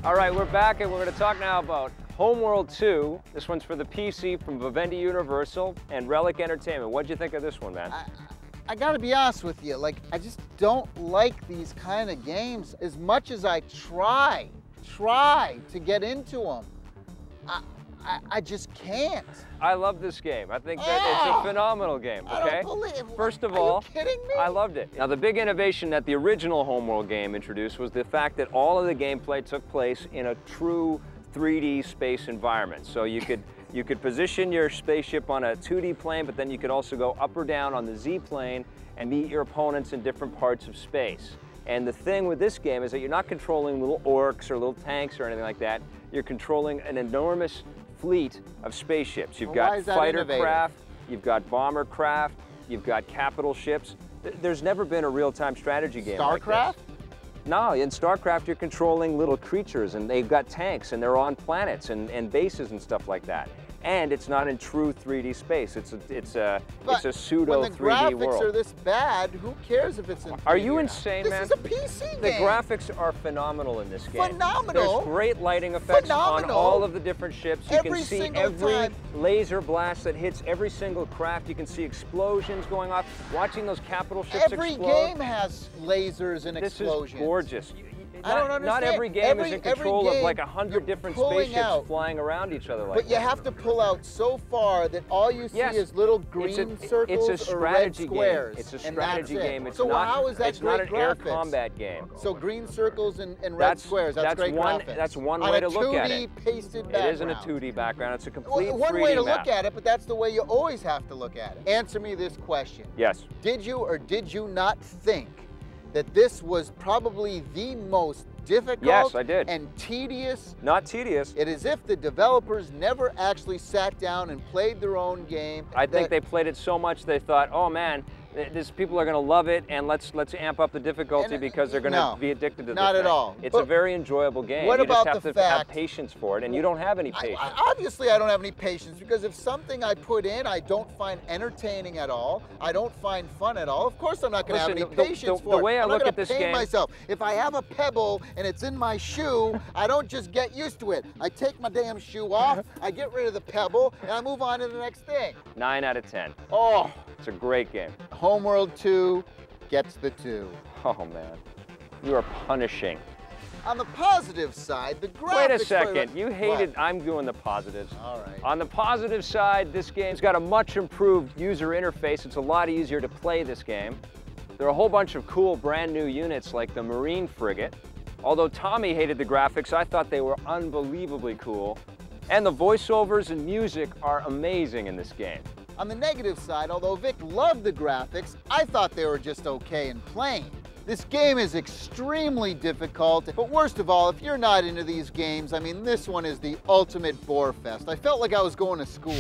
All right, we're back and we're going to talk now about Homeworld 2. This one's for the PC from Vivendi Universal and Relic Entertainment. What'd you think of this one, man? I gotta be honest with you, like, I just don't like these kind of games as much as I try to get into them. I just can't. I love this game. I think that it's a phenomenal game, okay? I don't believe. First of all, are you kidding me? I loved it. Now, the big innovation that the original Homeworld game introduced was the fact that all of the gameplay took place in a true 3D space environment. So you could position your spaceship on a 2D plane, but then you could also go up or down on the Z plane and meet your opponents in different parts of space. And the thing with this game is that you're not controlling little orcs or little tanks or anything like that. You're controlling an enormous fleet of spaceships. You've got fighter craft, you've got bomber craft, you've got capital ships. There's never been a real-time strategy game like this. No, in StarCraft you're controlling little creatures and they've got tanks and they're on planets and bases and stuff like that. And it's not in true 3D space. It's a pseudo 3D world. When the graphics are this bad, who cares if it's in 3D? Are you insane, man? This is a PC game. The graphics are phenomenal in this game. Phenomenal. There's great lighting effects on all of the different ships. You can see every laser blast that hits every single craft. You can see explosions going off. Watching those capital ships explode. Every game has lasers and explosions. This is gorgeous. I don't understand. Not every game is in control of like 100 different spaceships flying around each other like that. But you have to pull out so far that all you see is little green circles or red squares. It's a strategy game. It's so not, how is that it's not an graphics? air combat game. So green circles and red squares, that's great graphics. That's one way to look at it. On a 2D pasted background. It isn't a 2D background, it's a complete 3D One way to map. look at it, but that's the way you always have to look at it. Answer me this question. Yes. Did you or did you not think that this was probably the most difficult and tedious? Not tedious. It is if the developers never actually sat down and played their own game. I think they played it so much they thought, oh man, people are going to love it, and let's amp up the difficulty because they're going to be addicted to this. Not at all. It's a very enjoyable game. What about you just have to have patience for it, and you don't have any patience. Obviously, I don't have any patience because if something I put in I don't find entertaining at all, I don't find fun at all, of course I'm not going to have any patience for it. The way I look at this game, myself. If I have a pebble and it's in my shoe, I don't just get used to it. I take my damn shoe off, I get rid of the pebble, and I move on to the next thing. 9 out of 10. Oh, it's a great game. Homeworld 2 gets the 2. Oh man, you are punishing. On the positive side, the graphics... Wait a second, you hated... I'm doing the positives. All right. On the positive side, this game's got a much improved user interface. It's a lot easier to play this game. There are a whole bunch of cool brand new units like the Marine Frigate. Although Tommy hated the graphics, I thought they were unbelievably cool. And the voiceovers and music are amazing in this game. On the negative side, although Vic loved the graphics, I thought they were just okay and plain. This game is extremely difficult, but worst of all, if you're not into these games, I mean, this one is the ultimate bore fest. I felt like I was going to school.